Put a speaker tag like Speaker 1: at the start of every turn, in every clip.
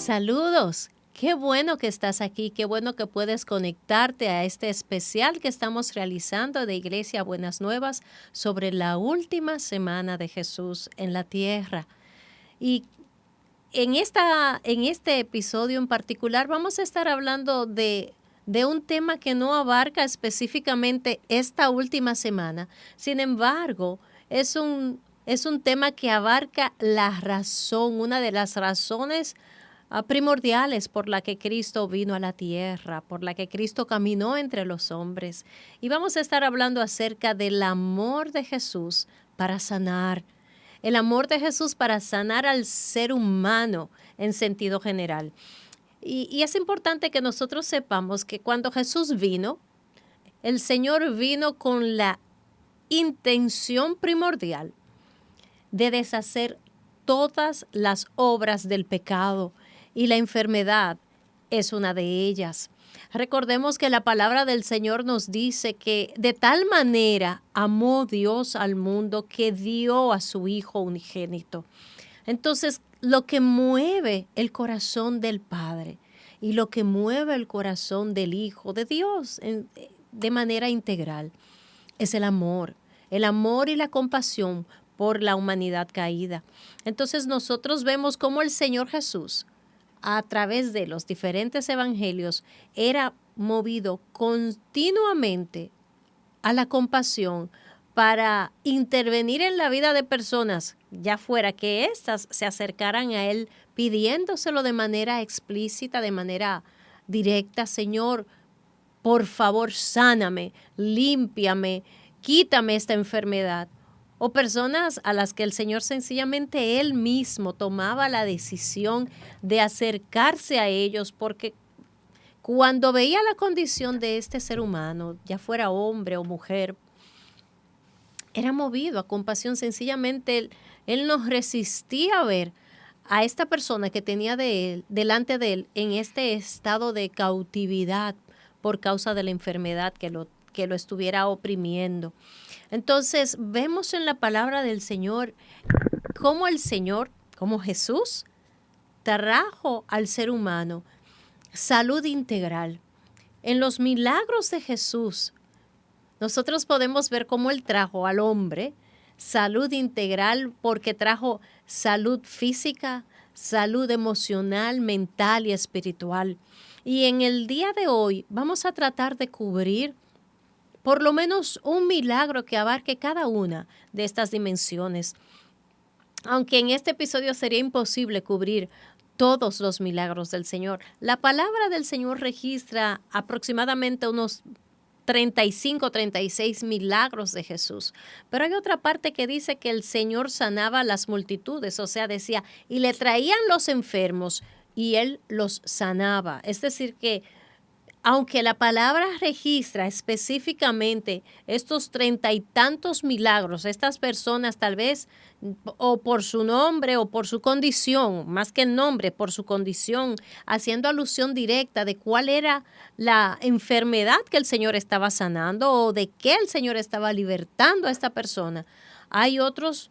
Speaker 1: Saludos. Qué bueno que estás aquí, qué bueno que puedes conectarte a este especial que estamos realizando de Iglesia Buenas Nuevas sobre la última semana de Jesús en la tierra. Y en este episodio en particular vamos a estar hablando de un tema que no abarca específicamente esta última semana. Sin embargo, es un tema que abarca la razón, una de las razones primordiales por la que Cristo vino a la tierra, por la que Cristo caminó entre los hombres. Y vamos a estar hablando acerca del amor de Jesús para sanar. El amor de Jesús para sanar al ser humano en sentido general. Y es importante que nosotros sepamos que cuando Jesús vino, el Señor vino con la intención primordial de deshacer todas las obras del pecado, y la enfermedad es una de ellas. Recordemos que la palabra del Señor nos dice que de tal manera amó Dios al mundo que dio a su Hijo unigénito. Entonces, lo que mueve el corazón del Padre y lo que mueve el corazón del Hijo de Dios de manera integral es el amor y la compasión por la humanidad caída. Entonces nosotros vemos cómo el Señor Jesús, a través de los diferentes evangelios, era movido continuamente a la compasión para intervenir en la vida de personas, ya fuera que éstas se acercaran a Él pidiéndoselo de manera explícita, de manera directa: Señor, por favor, sáname, límpiame, quítame esta enfermedad. O personas a las que el Señor sencillamente Él mismo tomaba la decisión de acercarse a ellos, porque cuando veía la condición de este ser humano, ya fuera hombre o mujer, era movido a compasión. Sencillamente él no resistía a ver a esta persona que tenía delante de él en este estado de cautividad por causa de la enfermedad que lo estuviera oprimiendo. Entonces vemos en la palabra del Señor cómo el Señor, como Jesús, trajo al ser humano salud integral. En los milagros de Jesús, nosotros podemos ver cómo Él trajo al hombre salud integral, porque trajo salud física, salud emocional, mental y espiritual. Y en el día de hoy vamos a tratar de cubrir por lo menos un milagro que abarque cada una de estas dimensiones. Aunque en este episodio sería imposible cubrir todos los milagros del Señor. La palabra del Señor registra aproximadamente unos 35, 36 milagros de Jesús. Pero hay otra parte que dice que el Señor sanaba a las multitudes, o sea, decía, y le traían los enfermos y Él los sanaba. Es decir, que aunque la palabra registra específicamente estos 30 y tantos milagros, estas personas tal vez o por su nombre o por su condición, más que el nombre, por su condición, haciendo alusión directa de cuál era la enfermedad que el Señor estaba sanando o de qué el Señor estaba libertando a esta persona. Hay otros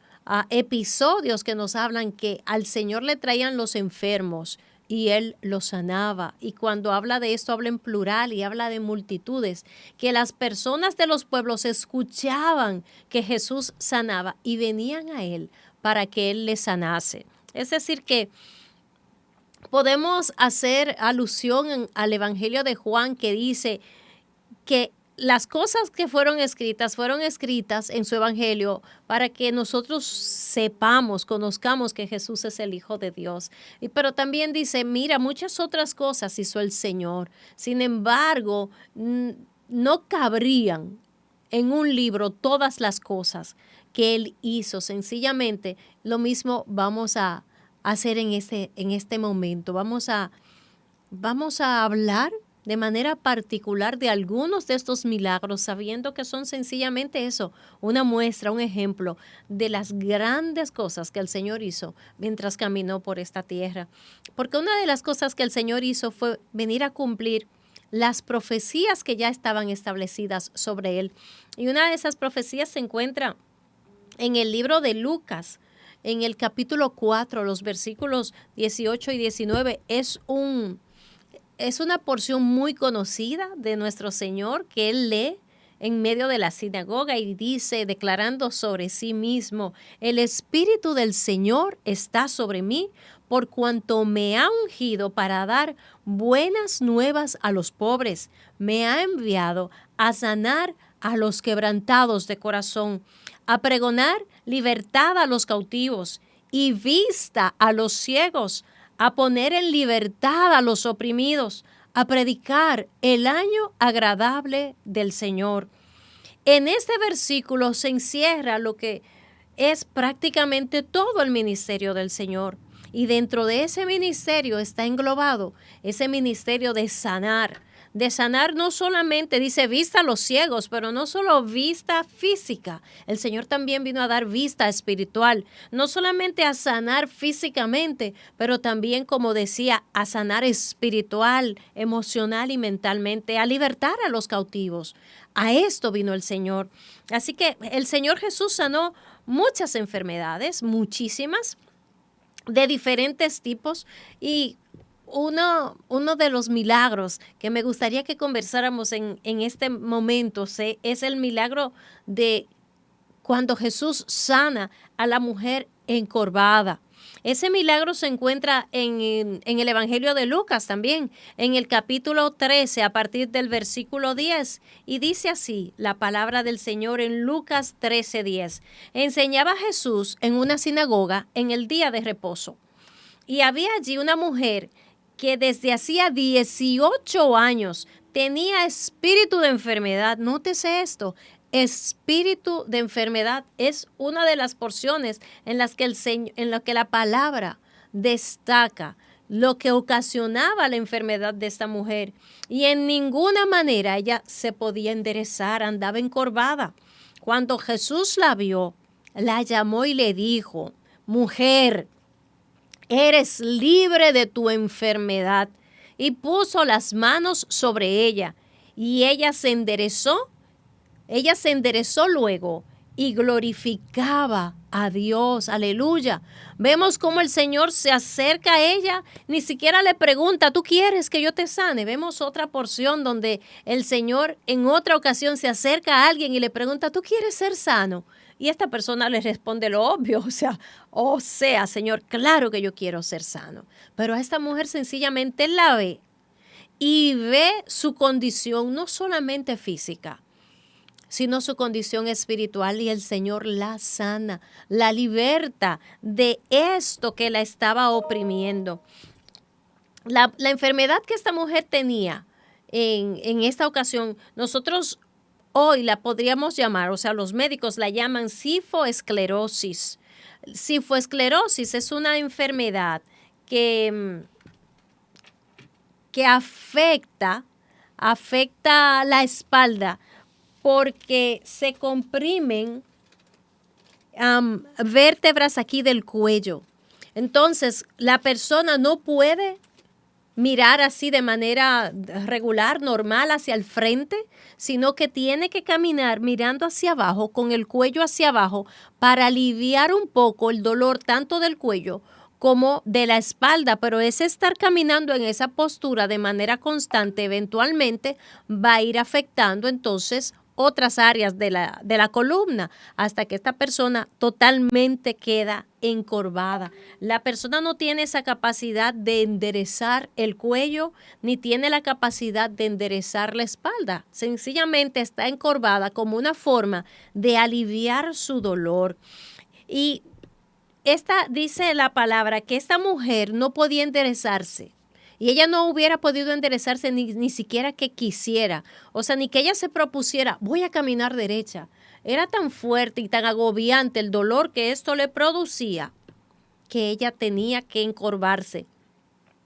Speaker 1: episodios que nos hablan que al Señor le traían los enfermos y Él los sanaba. Y cuando habla de esto, habla en plural y habla de multitudes, que las personas de los pueblos escuchaban que Jesús sanaba y venían a Él para que Él les sanase. Es decir, que podemos hacer alusión al Evangelio de Juan, que dice que las cosas que fueron escritas en su evangelio para que nosotros sepamos, conozcamos que Jesús es el Hijo de Dios. Pero también dice, mira, muchas otras cosas hizo el Señor. Sin embargo, no cabrían en un libro todas las cosas que Él hizo. Sencillamente, lo mismo vamos a hacer en este momento. Vamos a hablar de manera particular de algunos de estos milagros, sabiendo que son sencillamente eso, una muestra, un ejemplo de las grandes cosas que el Señor hizo mientras caminó por esta tierra. Porque una de las cosas que el Señor hizo fue venir a cumplir las profecías que ya estaban establecidas sobre Él. Y una de esas profecías se encuentra en el libro de Lucas, en el capítulo 4, los versículos 18 y 19, es una porción muy conocida de nuestro Señor que Él lee en medio de la sinagoga y dice, declarando sobre sí mismo, el Espíritu del Señor está sobre mí, por cuanto me ha ungido para dar buenas nuevas a los pobres, me ha enviado a sanar a los quebrantados de corazón, a pregonar libertad a los cautivos y vista a los ciegos, a poner en libertad a los oprimidos, a predicar el año agradable del Señor. En este versículo se encierra lo que es prácticamente todo el ministerio del Señor. Y dentro de ese ministerio está englobado ese ministerio de sanar. De sanar no solamente, dice, vista a los ciegos, pero no solo vista física. El Señor también vino a dar vista espiritual. No solamente a sanar físicamente, pero también, como decía, a sanar espiritual, emocional y mentalmente, a libertar a los cautivos. A esto vino el Señor. Así que el Señor Jesús sanó muchas enfermedades, muchísimas, de diferentes tipos, y uno de los milagros que me gustaría que conversáramos en este momento es el milagro de cuando Jesús sana a la mujer encorvada. Ese milagro se encuentra en el Evangelio de Lucas también, en el capítulo 13, a partir del versículo 10. Y dice así la palabra del Señor en Lucas 13:10. Enseñaba Jesús en una sinagoga en el día de reposo. Y había allí una mujer que desde hacía 18 años tenía espíritu de enfermedad. Nótese esto. Espíritu de enfermedad es una de las porciones en las que la palabra destaca lo que ocasionaba la enfermedad de esta mujer. Y en ninguna manera ella se podía enderezar, andaba encorvada. Cuando Jesús la vio, la llamó y le dijo, mujer, eres libre de tu enfermedad. Y puso las manos sobre ella y ella se enderezó luego y glorificaba a Dios. Aleluya. Vemos cómo el Señor se acerca a ella, ni siquiera le pregunta, ¿tú quieres que yo te sane? Vemos otra porción donde el Señor en otra ocasión se acerca a alguien y le pregunta, ¿tú quieres ser sano? Y esta persona le responde lo obvio, o sea, Señor, claro que yo quiero ser sano. Pero a esta mujer sencillamente la ve y ve su condición no solamente física, sino su condición espiritual, y el Señor la sana, la liberta de esto que la estaba oprimiendo. La enfermedad que esta mujer tenía en esta ocasión, nosotros hoy la podríamos llamar, o sea, los médicos la llaman cifoesclerosis. Cifoesclerosis es una enfermedad que afecta la espalda, porque se comprimen vértebras aquí del cuello. Entonces, la persona no puede mirar así de manera regular, normal, hacia el frente, sino que tiene que caminar mirando hacia abajo, con el cuello hacia abajo, para aliviar un poco el dolor tanto del cuello como de la espalda. Pero ese estar caminando en esa postura de manera constante eventualmente va a ir afectando entonces otras áreas de la columna, hasta que esta persona totalmente queda encorvada. La persona no tiene esa capacidad de enderezar el cuello, ni tiene la capacidad de enderezar la espalda. Sencillamente está encorvada como una forma de aliviar su dolor. Y dice la palabra que esta mujer no podía enderezarse. Y ella no hubiera podido enderezarse ni siquiera que quisiera. O sea, ni que ella se propusiera, voy a caminar derecha. Era tan fuerte y tan agobiante el dolor que esto le producía, que ella tenía que encorvarse.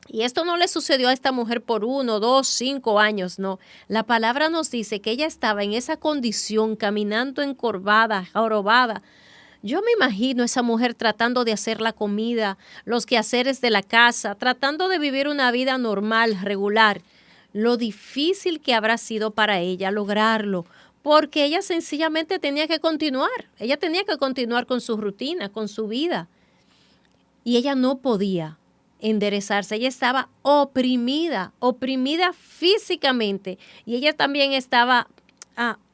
Speaker 1: Y esto no le sucedió a esta mujer por 1, 2, 5 años, no. La palabra nos dice que ella estaba en esa condición, caminando encorvada, jorobada. Yo me imagino esa mujer tratando de hacer la comida, los quehaceres de la casa, tratando de vivir una vida normal, regular. Lo difícil que habrá sido para ella lograrlo, porque ella sencillamente tenía que continuar. Ella tenía que continuar con su rutina, con su vida. y ella no podía enderezarse. Ella estaba oprimida físicamente, y ella también estaba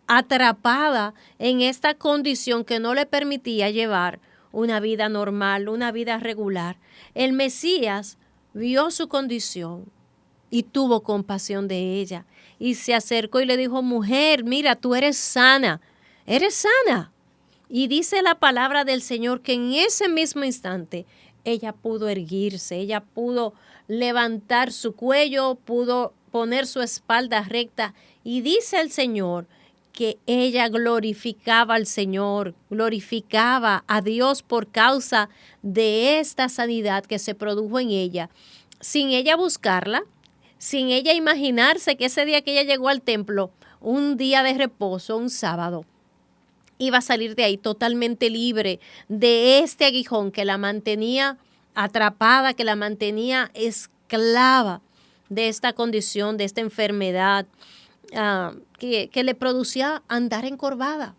Speaker 1: atrapada en esta condición que no le permitía llevar una vida normal, una vida regular. El Mesías vio su condición y tuvo compasión de ella y se acercó y le dijo: mujer, mira, tú eres sana, eres sana. Y dice la palabra del Señor que en ese mismo instante ella pudo erguirse, ella pudo levantar su cuello, pudo poner su espalda recta, y dice el Señor que ella glorificaba al Señor, glorificaba a Dios por causa de esta sanidad que se produjo en ella, sin ella buscarla, sin ella imaginarse que ese día que ella llegó al templo, un día de reposo, un sábado, iba a salir de ahí totalmente libre de este aguijón que la mantenía atrapada, que la mantenía esclava de esta condición, de esta enfermedad, que le producía andar encorvada.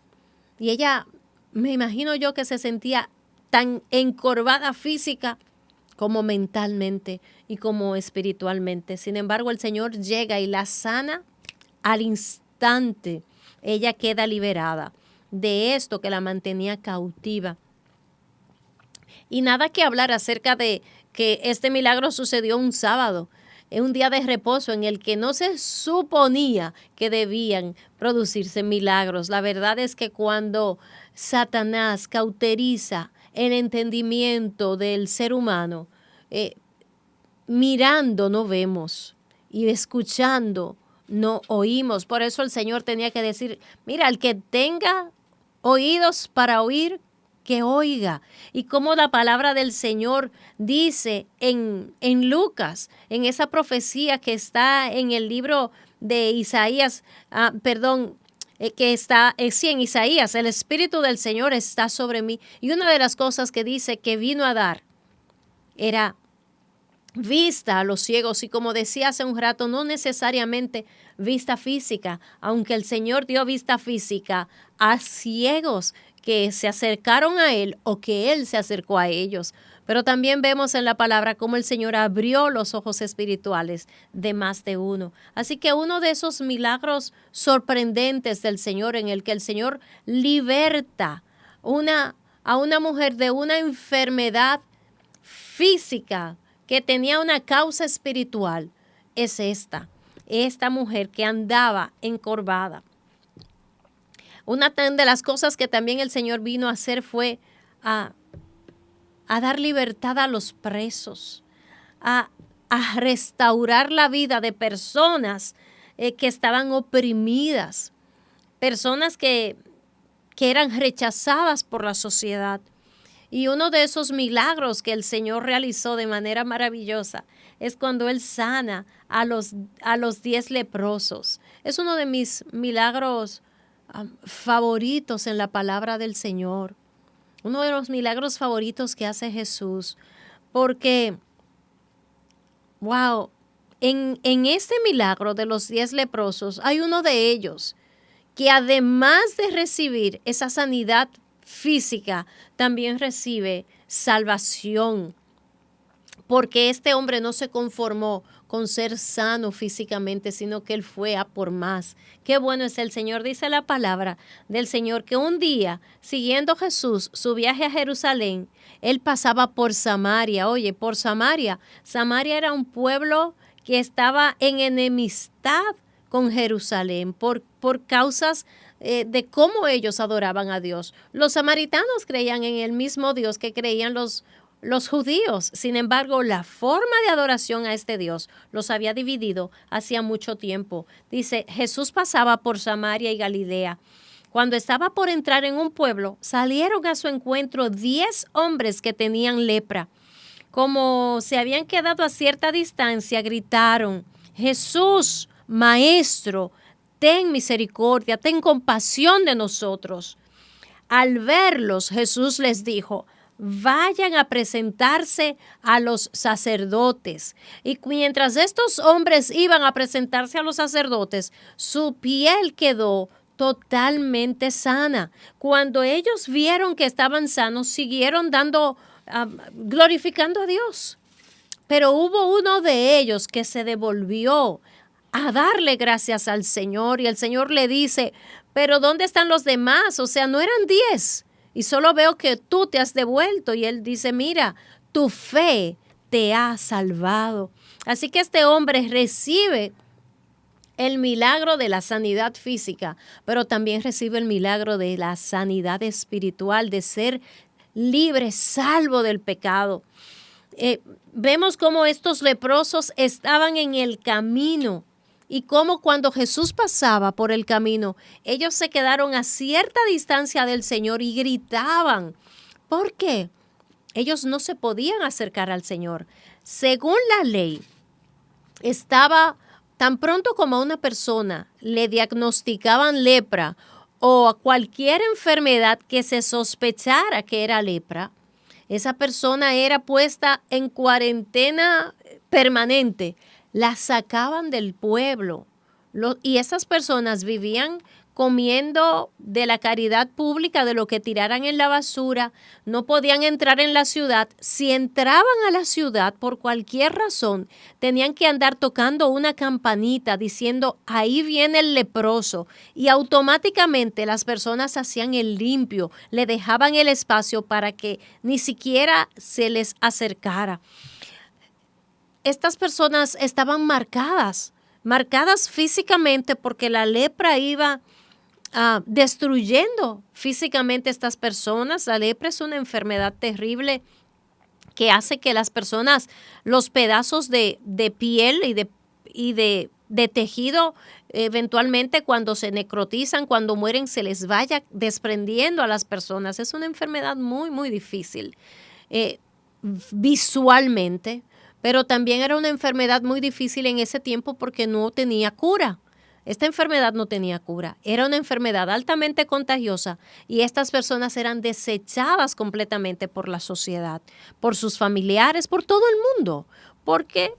Speaker 1: Y ella, me imagino yo, que se sentía tan encorvada física como mentalmente y como espiritualmente. Sin embargo, el Señor llega y la sana al instante. Ella queda liberada de esto que la mantenía cautiva. Y nada que hablar acerca de que este milagro sucedió un sábado, en un día de reposo en el que no se suponía que debían producirse milagros. La verdad es que cuando Satanás cauteriza el entendimiento del ser humano, mirando no vemos y escuchando no oímos. Por eso el Señor tenía que decir: mira, el que tenga oídos para oír, que oiga. Y como la palabra del Señor dice en Lucas, en esa profecía que está en el libro de Isaías, que está, sí, en Isaías: el Espíritu del Señor está sobre mí. Y una de las cosas que dice que vino a dar era vista a los ciegos, y como decía hace un rato, no necesariamente vista física, aunque el Señor dio vista física a ciegos que se acercaron a Él o que Él se acercó a ellos. Pero también vemos en la palabra cómo el Señor abrió los ojos espirituales de más de uno. Así que uno de esos milagros sorprendentes del Señor, en el que el Señor liberta a una mujer de una enfermedad física que tenía una causa espiritual, es esta mujer que andaba encorvada. Una de las cosas que también el Señor vino a hacer fue a dar libertad a los presos, a restaurar la vida de personas que estaban oprimidas, personas que eran rechazadas por la sociedad. Y uno de esos milagros que el Señor realizó de manera maravillosa es cuando Él sana a los 10 leprosos. Es uno de mis milagros favoritos en la palabra del Señor. Uno de los milagros favoritos que hace Jesús. Porque, wow, en este milagro de los 10 leprosos hay uno de ellos que, además de recibir esa sanidad física, también recibe salvación, porque este hombre no se conformó con ser sano físicamente, sino que él fue a por más. Qué bueno es el Señor. Dice la palabra del Señor que un día, siguiendo Jesús su viaje a Jerusalén, él pasaba por Samaria. Oye, por Samaria. Samaria era un pueblo que estaba en enemistad con Jerusalén por causas de cómo ellos adoraban a Dios. Los samaritanos creían en el mismo Dios que creían los judíos. Sin embargo, la forma de adoración a este Dios los había dividido hacía mucho tiempo. Dice: Jesús pasaba por Samaria y Galilea. Cuando estaba por entrar en un pueblo, salieron a su encuentro 10 hombres que tenían lepra. Como se habían quedado a cierta distancia, gritaron: Jesús, Maestro, ten misericordia, ten compasión de nosotros. Al verlos, Jesús les dijo: vayan a presentarse a los sacerdotes. Y mientras estos hombres iban a presentarse a los sacerdotes, su piel quedó totalmente sana. Cuando ellos vieron que estaban sanos, siguieron dando glorificando a Dios. Pero hubo uno de ellos que se devolvió a darle gracias al Señor y el Señor le dice, pero ¿dónde están los demás? O sea, no eran 10 y solo veo que tú te has devuelto. Y él dice, mira, tu fe te ha salvado. Así que este hombre recibe el milagro de la sanidad física, pero también recibe el milagro de la sanidad espiritual, de ser libre, salvo del pecado. Vemos cómo estos leprosos estaban en el camino y cómo cuando Jesús pasaba por el camino, ellos se quedaron a cierta distancia del Señor y gritaban. ¿Por qué? Ellos no se podían acercar al Señor. Según la ley, estaba tan pronto como a una persona le diagnosticaban lepra o a cualquier enfermedad que se sospechara que era lepra, esa persona era puesta en cuarentena permanente. La sacaban del pueblo. Y esas personas vivían comiendo de la caridad pública, de lo que tiraran en la basura. No podían entrar en la ciudad. Si entraban a la ciudad por cualquier razón, tenían que andar tocando una campanita diciendo, ahí viene el leproso. Y automáticamente las personas hacían el limpio, le dejaban el espacio para que ni siquiera se les acercara. Estas personas estaban marcadas físicamente porque la lepra iba destruyendo físicamente a estas personas. La lepra es una enfermedad terrible que hace que las personas, los pedazos de piel y de tejido, eventualmente cuando se necrotizan, cuando mueren, se les vaya desprendiendo a las personas. Es una enfermedad muy, muy difícil visualmente. Pero también era una enfermedad muy difícil en ese tiempo porque no tenía cura. Esta enfermedad no tenía cura. Era una enfermedad altamente contagiosa y estas personas eran desechadas completamente por la sociedad, por sus familiares, por todo el mundo. Porque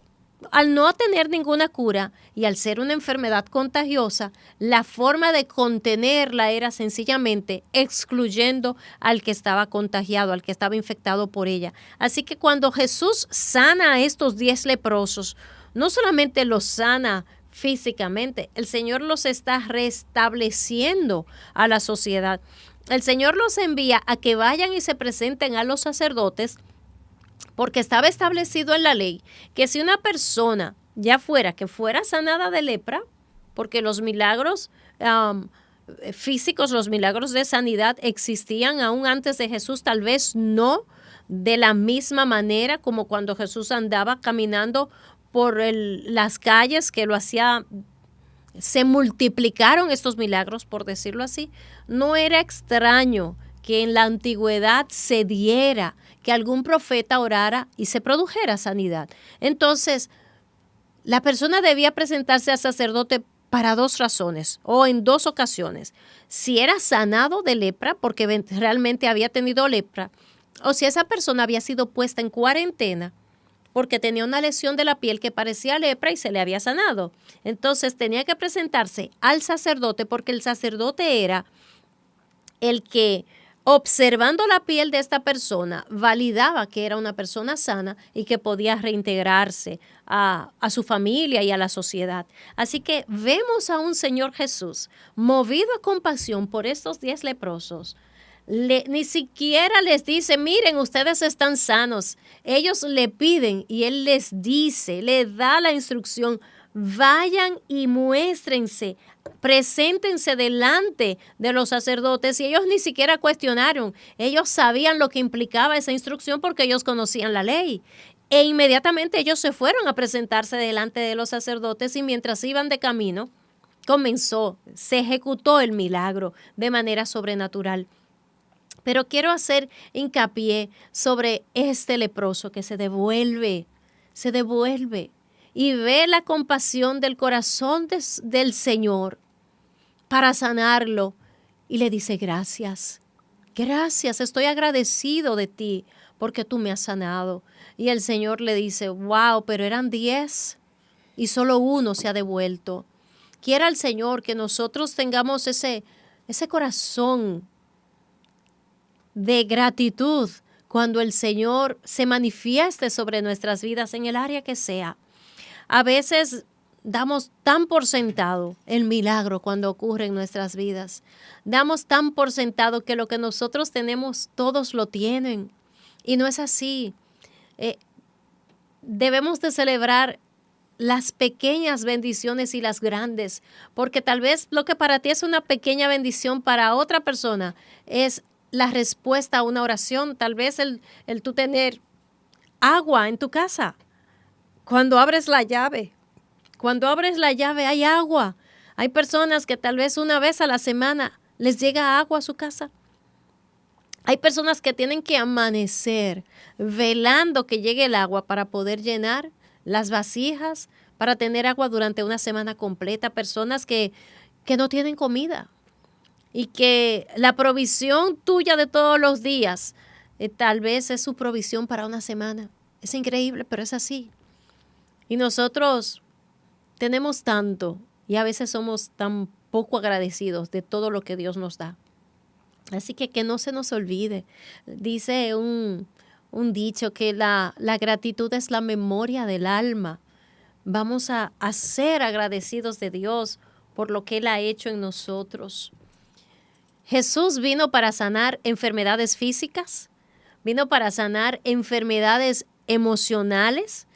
Speaker 1: al no tener ninguna cura y al ser una enfermedad contagiosa, la forma de contenerla era sencillamente excluyendo al que estaba contagiado, al que estaba infectado por ella. Así que cuando Jesús sana a estos 10 leprosos, no solamente los sana físicamente, el Señor los está restableciendo a la sociedad. El Señor los envía a que vayan y se presenten a los sacerdotes, porque estaba establecido en la ley que si una persona que fuera sanada de lepra, porque los milagros físicos, los milagros de sanidad existían aún antes de Jesús, tal vez no de la misma manera como cuando Jesús andaba caminando por las calles, que lo hacía, se multiplicaron estos milagros, por decirlo así. No era extraño que en la antigüedad se diera que algún profeta orara y se produjera sanidad. Entonces, la persona debía presentarse al sacerdote para 2 razones o en 2 ocasiones. Si era sanado de lepra, porque realmente había tenido lepra, o si esa persona había sido puesta en cuarentena porque tenía una lesión de la piel que parecía lepra y se le había sanado. Entonces tenía que presentarse al sacerdote porque el sacerdote era el que, observando la piel de esta persona, validaba que era una persona sana y que podía reintegrarse a su familia y a la sociedad. Así que vemos a un Señor Jesús movido a compasión por estos 10 leprosos. Ni siquiera les dice, miren, ustedes están sanos. Ellos le piden y Él les dice, le da la instrucción, vayan y muéstrense, preséntense delante de los sacerdotes. Y ellos ni siquiera cuestionaron. Ellos sabían lo que implicaba esa instrucción porque ellos conocían la ley. E inmediatamente ellos se fueron a presentarse delante de los sacerdotes y mientras iban de camino, se ejecutó el milagro de manera sobrenatural. Pero quiero hacer hincapié sobre este leproso que se devuelve y ve la compasión del corazón del Señor para sanarlo y le dice gracias, estoy agradecido de ti porque tú me has sanado. Y el Señor le dice, wow, pero eran 10 y solo uno se ha devuelto. Quiera el Señor que nosotros tengamos ese corazón de gratitud cuando el Señor se manifieste sobre nuestras vidas en el área que sea. A veces damos tan por sentado el milagro cuando ocurre en nuestras vidas. Damos tan por sentado que lo que nosotros tenemos, todos lo tienen. Y no es así. Debemos de celebrar las pequeñas bendiciones y las grandes, porque tal vez lo que para ti es una pequeña bendición, para otra persona es la respuesta a una oración. Tal vez el tú tener agua en tu casa. Cuando abres la llave hay agua. Hay personas que tal vez una vez a la semana les llega agua a su casa. Hay personas que tienen que amanecer velando que llegue el agua para poder llenar las vasijas, para tener agua durante una semana completa. Personas que no tienen comida y que la provisión tuya de todos los días tal vez es su provisión para una semana. Es increíble, pero es así. Y nosotros tenemos tanto y a veces somos tan poco agradecidos de todo lo que Dios nos da. Así que no se nos olvide. Dice un dicho que la gratitud es la memoria del alma. Vamos a ser agradecidos de Dios por lo que Él ha hecho en nosotros. Jesús vino para sanar enfermedades físicas, vino para sanar enfermedades emocionales,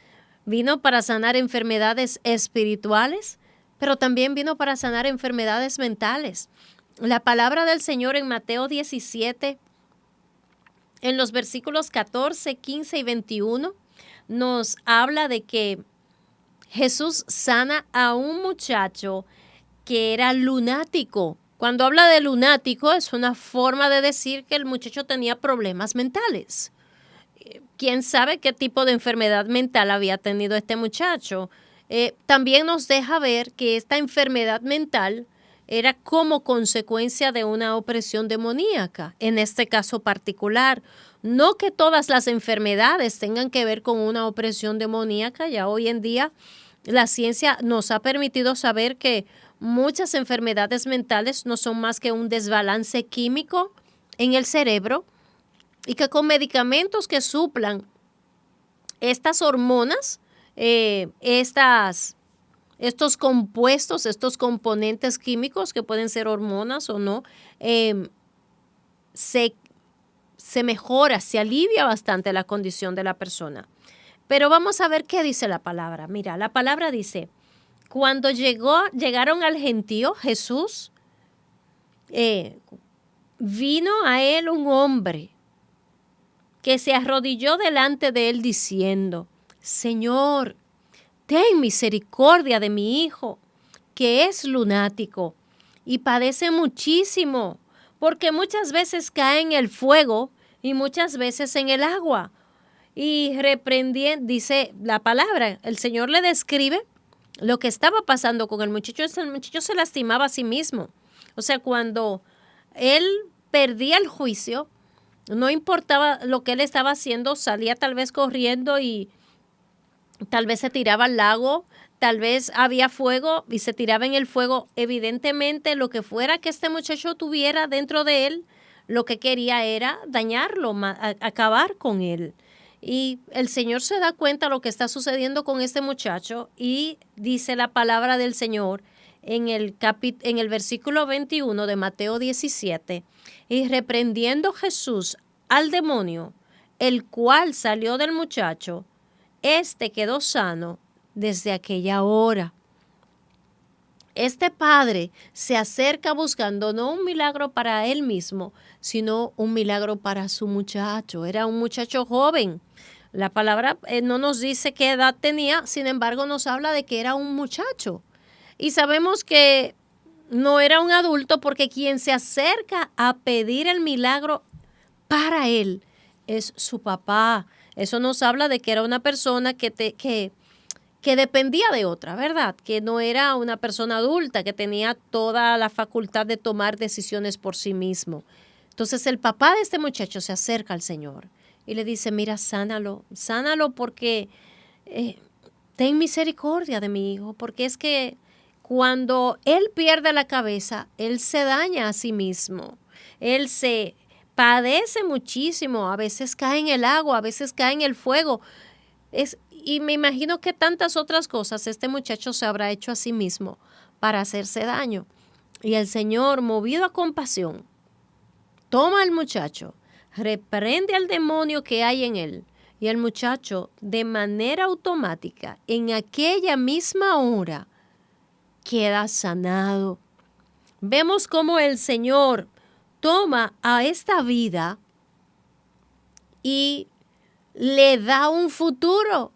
Speaker 1: vino para sanar enfermedades espirituales, pero también vino para sanar enfermedades mentales. La palabra del Señor en Mateo 17, en los versículos 14, 15 y 21, nos habla de que Jesús sana a un muchacho que era lunático. Cuando habla de lunático, es una forma de decir que el muchacho tenía problemas mentales. ¿Quién sabe qué tipo de enfermedad mental había tenido este muchacho? También nos deja ver que esta enfermedad mental era como consecuencia de una opresión demoníaca, en este caso particular. No que todas las enfermedades tengan que ver con una opresión demoníaca. Ya hoy en día la ciencia nos ha permitido saber que muchas enfermedades mentales no son más que un desbalance químico en el cerebro y que con medicamentos que suplan estas hormonas, estos compuestos, estos componentes químicos que pueden ser hormonas o no, se mejora, se alivia bastante la condición de la persona. Pero vamos a ver qué dice la palabra. Mira, la palabra dice, cuando llegaron al gentío, Jesús, vino a él un hombre que se arrodilló delante de él diciendo, Señor, ten misericordia de mi hijo, que es lunático y padece muchísimo, porque muchas veces cae en el fuego y muchas veces en el agua. Y reprendiendo, dice la palabra, el Señor le describe lo que estaba pasando con el muchacho. El muchacho se lastimaba a sí mismo. O sea, cuando él perdía el juicio, no importaba lo que él estaba haciendo, salía tal vez corriendo y tal vez se tiraba al lago, tal vez había fuego y se tiraba en el fuego. Evidentemente, lo que fuera que este muchacho tuviera dentro de él, lo que quería era dañarlo, acabar con él. Y el Señor se da cuenta de lo que está sucediendo con este muchacho y dice la palabra del Señor en el versículo 21 de Mateo 17, y reprendiendo Jesús al demonio, el cual salió del muchacho, este quedó sano desde aquella hora. Este padre se acerca buscando no un milagro para él mismo, sino un milagro para su muchacho. Era un muchacho joven. La palabra no nos dice qué edad tenía, sin embargo nos habla de que era un muchacho. Y sabemos que no era un adulto porque quien se acerca a pedir el milagro para él es su papá. Eso nos habla de que era una persona que dependía de otra, ¿verdad? Que no era una persona adulta, que tenía toda la facultad de tomar decisiones por sí mismo. Entonces el papá de este muchacho se acerca al Señor y le dice, mira, sánalo porque ten misericordia de mi hijo, porque es que cuando él pierde la cabeza, él se daña a sí mismo, él se padece muchísimo, a veces cae en el agua, a veces cae en el fuego. Y me imagino que tantas otras cosas este muchacho se habrá hecho a sí mismo para hacerse daño. Y el Señor, movido a compasión, toma al muchacho, reprende al demonio que hay en él. Y el muchacho, de manera automática, en aquella misma hora, queda sanado. Vemos cómo el Señor toma a esta vida y le da un futuro.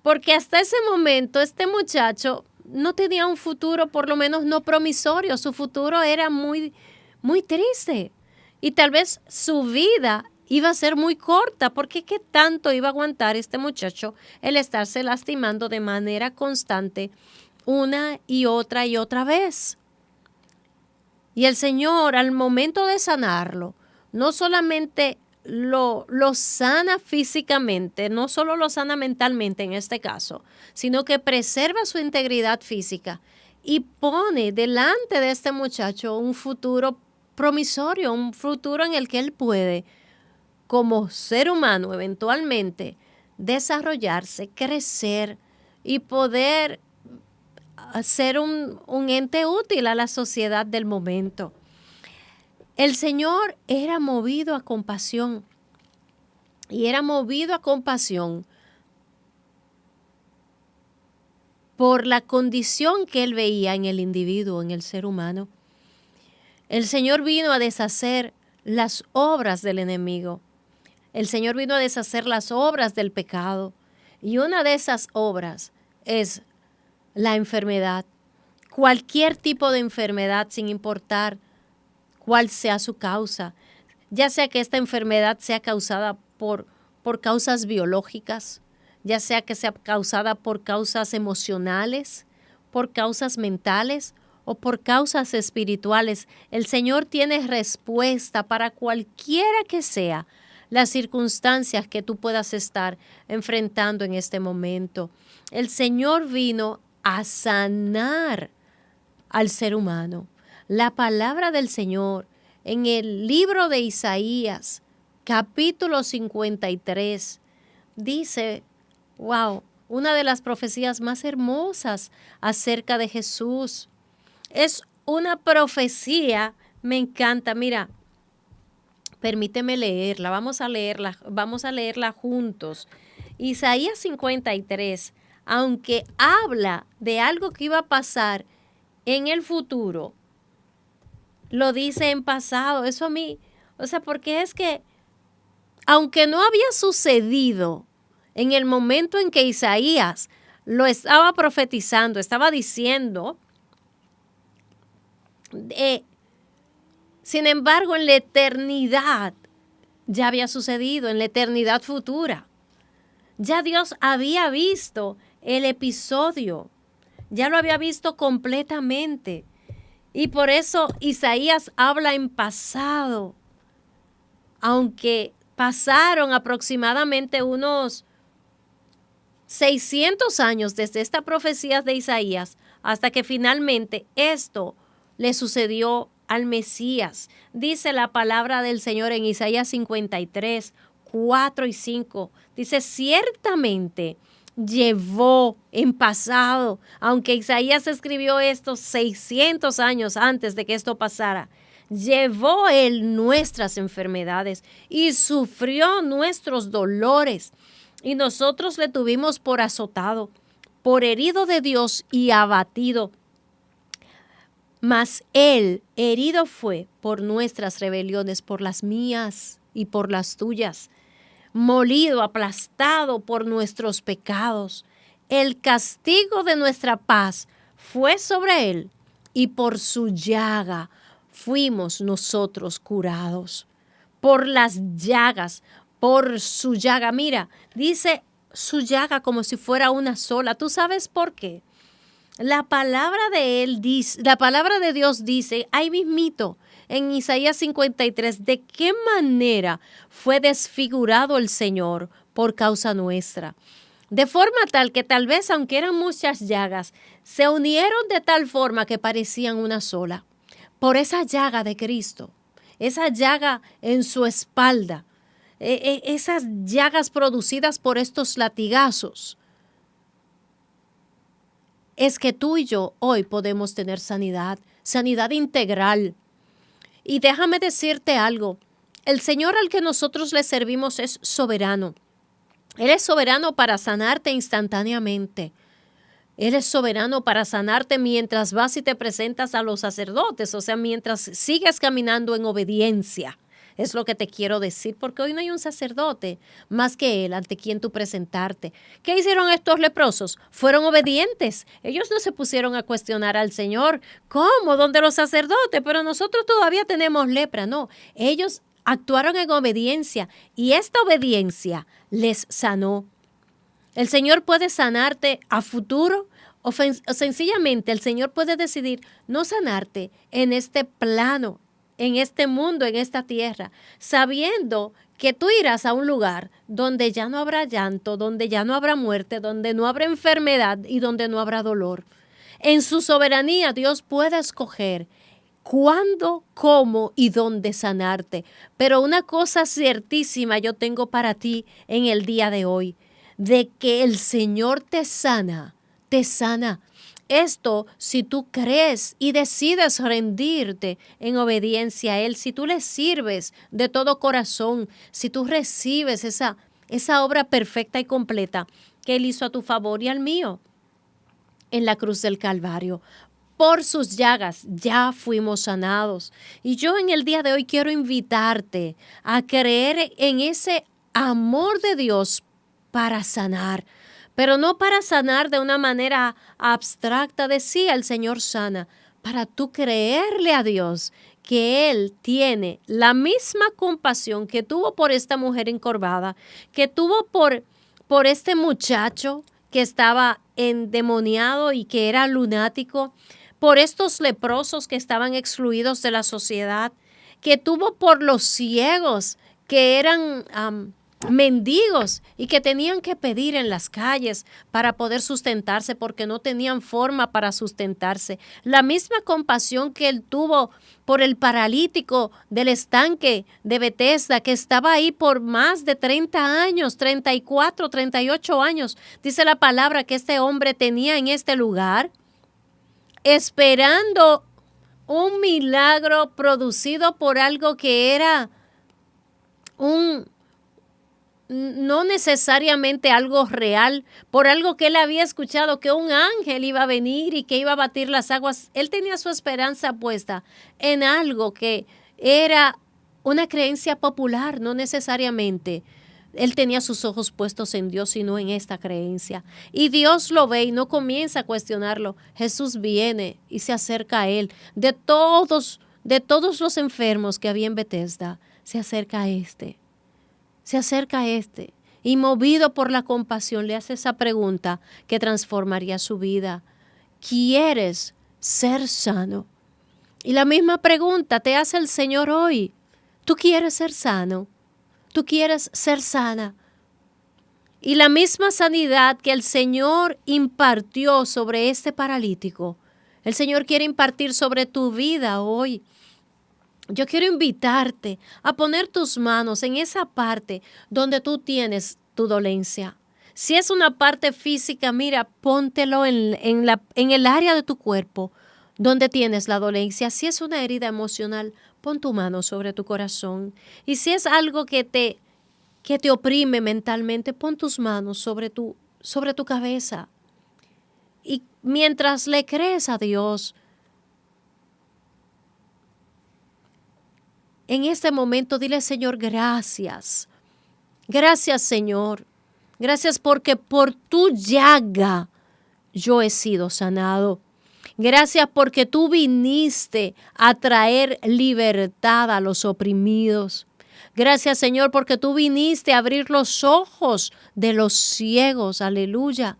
Speaker 1: Porque hasta ese momento este muchacho no tenía un futuro, por lo menos no promisorio. Su futuro era muy, muy triste. Y tal vez su vida iba a ser muy corta, porque ¿qué tanto iba a aguantar este muchacho el estarse lastimando de manera constante una y otra vez? Y el Señor, al momento de sanarlo, no solamente lo sana físicamente, no solo lo sana mentalmente en este caso, sino que preserva su integridad física y pone delante de este muchacho un futuro promisorio, un futuro en el que él puede, como ser humano, eventualmente desarrollarse, crecer y poder ser un ente útil a la sociedad del momento. El Señor era movido a compasión, y era movido a compasión por la condición que él veía en el individuo, en el ser humano. El Señor vino a deshacer las obras del enemigo. El Señor vino a deshacer las obras del pecado. Y una de esas obras es la enfermedad. Cualquier tipo de enfermedad, sin importar cuál sea su causa, ya sea que esta enfermedad sea causada por causas biológicas, ya sea que sea causada por causas emocionales, por causas mentales o por causas espirituales. El Señor tiene respuesta para cualquiera que sea las circunstancias que tú puedas estar enfrentando en este momento. El Señor vino a sanar al ser humano. La palabra del Señor en el libro de Isaías, capítulo 53, dice, wow, una de las profecías más hermosas acerca de Jesús. Es una profecía, me encanta, mira, permíteme leerla, vamos a leerla juntos. Isaías 53, aunque habla de algo que iba a pasar en el futuro, lo dice en pasado. Eso a mí, porque es que, aunque no había sucedido en el momento en que Isaías lo estaba profetizando, estaba diciendo, sin embargo, en la eternidad ya había sucedido, en la eternidad futura. Ya Dios había visto el episodio, ya lo había visto completamente. Y por eso Isaías habla en pasado, aunque pasaron aproximadamente unos 600 años desde esta profecía de Isaías hasta que finalmente esto le sucedió al Mesías. Dice la palabra del Señor en Isaías 53, 4 y 5. Dice, ciertamente llevó en pasado, aunque Isaías escribió esto 600 años antes de que esto pasara, llevó él nuestras enfermedades y sufrió nuestros dolores, y nosotros le tuvimos por azotado, por herido de Dios y abatido. Mas él herido fue por nuestras rebeliones, por las mías y por las tuyas. Molido, aplastado por nuestros pecados. El castigo de nuestra paz fue sobre él, y por su llaga fuimos nosotros curados. Por las llagas, por su llaga. Mira, dice su llaga como si fuera una sola. ¿Tú sabes por qué? La palabra de él dice, la palabra de Dios dice, ahí mismito, en Isaías 53, de qué manera fue desfigurado el Señor por causa nuestra. De forma tal que tal vez, aunque eran muchas llagas, se unieron de tal forma que parecían una sola. Por esa llaga de Cristo, esa llaga en su espalda, esas llagas producidas por estos latigazos, es que tú y yo hoy podemos tener sanidad, sanidad integral. Y déjame decirte algo, el Señor al que nosotros le servimos es soberano. Él es soberano para sanarte instantáneamente. Él es soberano para sanarte mientras vas y te presentas a los sacerdotes, o sea, mientras sigues caminando en obediencia. Es lo que te quiero decir, porque hoy no hay un sacerdote más que Él ante quien tú presentarte. ¿Qué hicieron estos leprosos? Fueron obedientes. Ellos no se pusieron a cuestionar al Señor. ¿Cómo? ¿Dónde los sacerdotes? Pero nosotros todavía tenemos lepra. No, ellos actuaron en obediencia y esta obediencia les sanó. El Señor puede sanarte a futuro o sencillamente el Señor puede decidir no sanarte en este plano, en este mundo, en esta tierra, sabiendo que tú irás a un lugar donde ya no habrá llanto, donde ya no habrá muerte, donde no habrá enfermedad y donde no habrá dolor. En su soberanía Dios puede escoger cuándo, cómo y dónde sanarte. Pero una cosa ciertísima yo tengo para ti en el día de hoy, de que el Señor te sana, te sana. Esto si tú crees y decides rendirte en obediencia a Él, si tú le sirves de todo corazón, si tú recibes esa obra perfecta y completa que Él hizo a tu favor y al mío en la cruz del Calvario. Por sus llagas ya fuimos sanados. Y yo en el día de hoy quiero invitarte a creer en ese amor de Dios para sanar, pero no para sanar de una manera abstracta de sí, el Señor sana, para tú creerle a Dios que Él tiene la misma compasión que tuvo por esta mujer encorvada, que tuvo por este muchacho que estaba endemoniado y que era lunático, por estos leprosos que estaban excluidos de la sociedad, que tuvo por los ciegos que eran mendigos y que tenían que pedir en las calles para poder sustentarse porque no tenían forma para sustentarse. La misma compasión que Él tuvo por el paralítico del estanque de Betesda que estaba ahí por más de 30 años, 34, 38 años. Dice la palabra que este hombre tenía en este lugar esperando un milagro producido por algo que era no necesariamente algo real, por algo que él había escuchado, que un ángel iba a venir y que iba a batir las aguas. Él tenía su esperanza puesta en algo que era una creencia popular, no necesariamente. Él tenía sus ojos puestos en Dios y no en esta creencia. Y Dios lo ve y no comienza a cuestionarlo. Jesús viene y se acerca a él. De todos los enfermos que había en Betesda, se acerca a este. Se acerca a este y movido por la compasión le hace esa pregunta que transformaría su vida. ¿Quieres ser sano? Y la misma pregunta te hace el Señor hoy. ¿Tú quieres ser sano? ¿Tú quieres ser sana? Y la misma sanidad que el Señor impartió sobre este paralítico, el Señor quiere impartir sobre tu vida hoy. Yo quiero invitarte a poner tus manos en esa parte donde tú tienes tu dolencia. Si es una parte física, mira, póntelo en el área de tu cuerpo donde tienes la dolencia. Si es una herida emocional, pon tu mano sobre tu corazón. Y si es algo que te oprime mentalmente, pon tus manos sobre tu cabeza. Y mientras le crees a Dios, en este momento dile, Señor, gracias. Gracias, Señor. Gracias porque por tu llaga yo he sido sanado. Gracias porque tú viniste a traer libertad a los oprimidos. Gracias, Señor, porque tú viniste a abrir los ojos de los ciegos. Aleluya.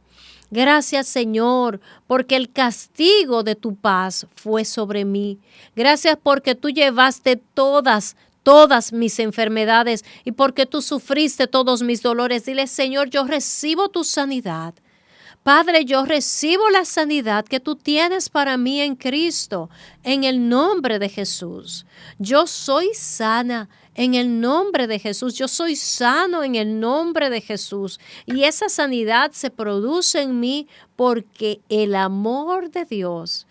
Speaker 1: Gracias, Señor, porque el castigo de tu paz fue sobre mí. Gracias porque tú llevaste todas mis enfermedades y porque tú sufriste todos mis dolores. Dile, Señor, yo recibo tu sanidad Padre, yo recibo la sanidad que tú tienes para mí en Cristo, en el nombre de Jesús. Yo soy sana en el nombre de Jesús. Yo soy sano en el nombre de Jesús. Y esa sanidad se produce en mí porque el amor de Dios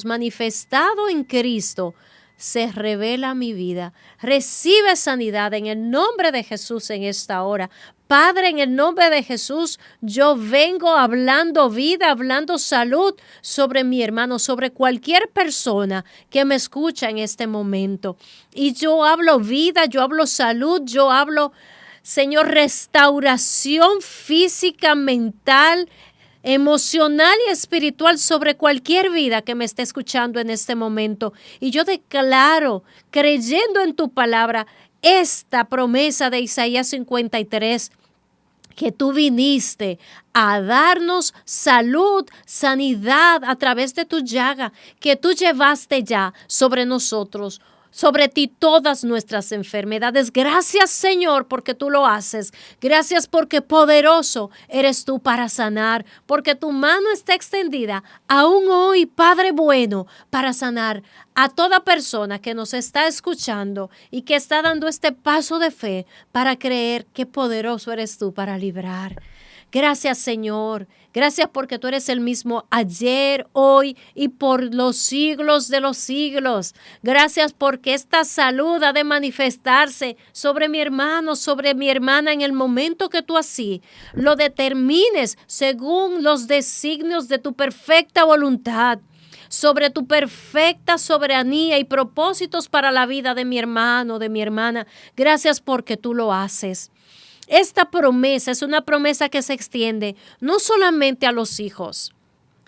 Speaker 1: manifestado en Cristo, se revela a mi vida. Recibe sanidad en el nombre de Jesús en esta hora. Padre, en el nombre de Jesús, yo vengo hablando vida, hablando salud sobre mi hermano, sobre cualquier persona que me escucha en este momento. Y yo hablo vida, yo hablo salud, yo hablo, Señor, restauración física, mental, emocional y espiritual sobre cualquier vida que me esté escuchando en este momento. Y yo declaro, creyendo en tu palabra, esta promesa de Isaías 53, que tú viniste a darnos salud, sanidad a través de tu llaga, que tú llevaste ya sobre nosotros, sobre ti todas nuestras enfermedades. Gracias, Señor, porque tú lo haces. Gracias porque poderoso eres tú para sanar, porque tu mano está extendida aún hoy, Padre bueno, para sanar a toda persona que nos está escuchando y que está dando este paso de fe para creer que poderoso eres tú para librar. Gracias, Señor. Gracias porque tú eres el mismo ayer, hoy y por los siglos de los siglos. Gracias porque esta salud ha de manifestarse sobre mi hermano, sobre mi hermana en el momento que tú así lo determines según los designios de tu perfecta voluntad, sobre tu perfecta soberanía y propósitos para la vida de mi hermano, de mi hermana. Gracias porque tú lo haces. Esta promesa es una promesa que se extiende no solamente a los hijos,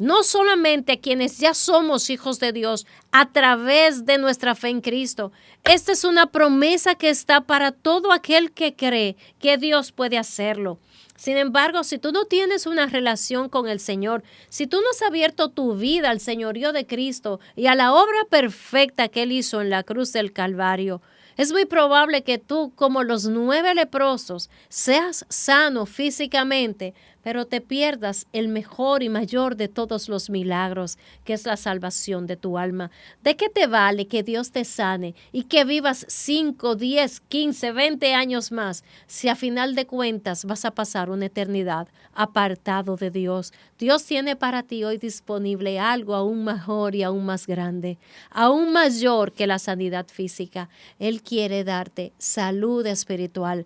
Speaker 1: no solamente a quienes ya somos hijos de Dios a través de nuestra fe en Cristo. Esta es una promesa que está para todo aquel que cree que Dios puede hacerlo. Sin embargo, si tú no tienes una relación con el Señor, si tú no has abierto tu vida al señorío de Cristo y a la obra perfecta que Él hizo en la cruz del Calvario, es muy probable que tú, como los 9 leprosos, seas sano físicamente, pero te pierdas el mejor y mayor de todos los milagros, que es la salvación de tu alma. ¿De qué te vale que Dios te sane y que vivas 5, 10, 15, 20 años más si a final de cuentas vas a pasar una eternidad apartado de Dios? Dios tiene para ti hoy disponible algo aún mejor y aún más grande, aún mayor que la sanidad física. Él quiere darte salud espiritual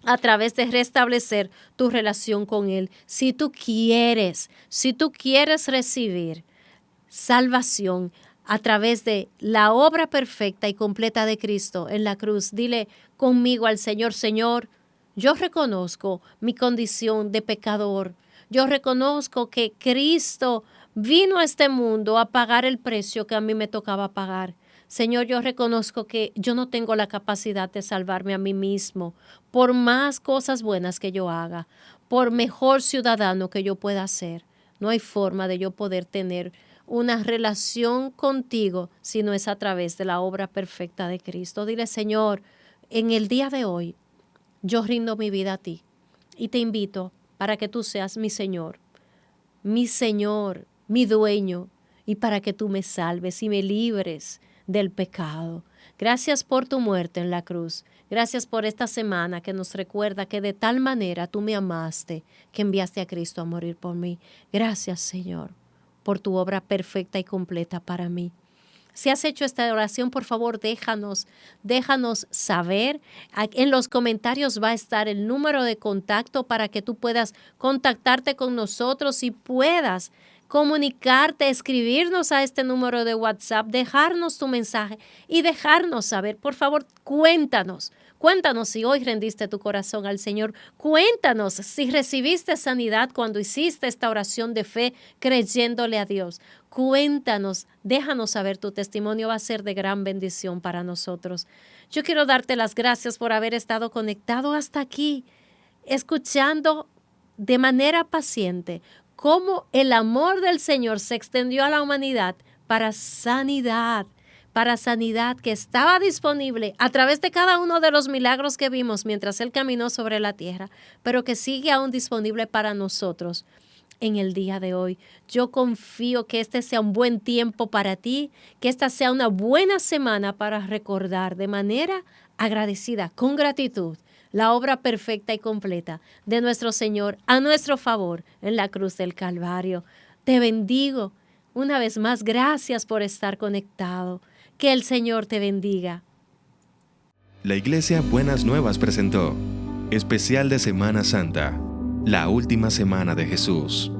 Speaker 1: a través de restablecer tu relación con Él. Si tú quieres recibir salvación a través de la obra perfecta y completa de Cristo en la cruz, dile conmigo al Señor: Señor, yo reconozco mi condición de pecador. Yo reconozco que Cristo vino a este mundo a pagar el precio que a mí me tocaba pagar. Señor, yo reconozco que yo no tengo la capacidad de salvarme a mí mismo, por más cosas buenas que yo haga, por mejor ciudadano que yo pueda ser. No hay forma de yo poder tener una relación contigo si no es a través de la obra perfecta de Cristo. Dile: Señor, en el día de hoy, yo rindo mi vida a ti y te invito para que tú seas mi Señor, mi dueño, y para que tú me salves y me libres del pecado. Gracias por tu muerte en la cruz. Gracias por esta semana que nos recuerda que de tal manera tú me amaste que enviaste a Cristo a morir por mí. Gracias, Señor, por tu obra perfecta y completa para mí. Si has hecho esta oración, por favor, déjanos saber. En los comentarios va a estar el número de contacto para que tú puedas contactarte con nosotros y puedas comunicarte, escribirnos a este número de WhatsApp, dejarnos tu mensaje y dejarnos saber. Por favor, cuéntanos si hoy rendiste tu corazón al Señor. Cuéntanos si recibiste sanidad cuando hiciste esta oración de fe creyéndole a Dios. Cuéntanos, déjanos saber tu testimonio, va a ser de gran bendición para nosotros. Yo quiero darte las gracias por haber estado conectado hasta aquí, escuchando de manera paciente cómo el amor del Señor se extendió a la humanidad para sanidad, para sanidad que estaba disponible a través de cada uno de los milagros que vimos mientras Él caminó sobre la tierra, pero que sigue aún disponible para nosotros en el día de hoy. Yo confío que este sea un buen tiempo para ti, que esta sea una buena semana para recordar de manera agradecida, con gratitud, la obra perfecta y completa de nuestro Señor a nuestro favor en la cruz del Calvario. Te bendigo. Una vez más, gracias por estar conectado. Que el Señor te bendiga.
Speaker 2: La Iglesia Buenas Nuevas presentó Especial de Semana Santa, la última semana de Jesús.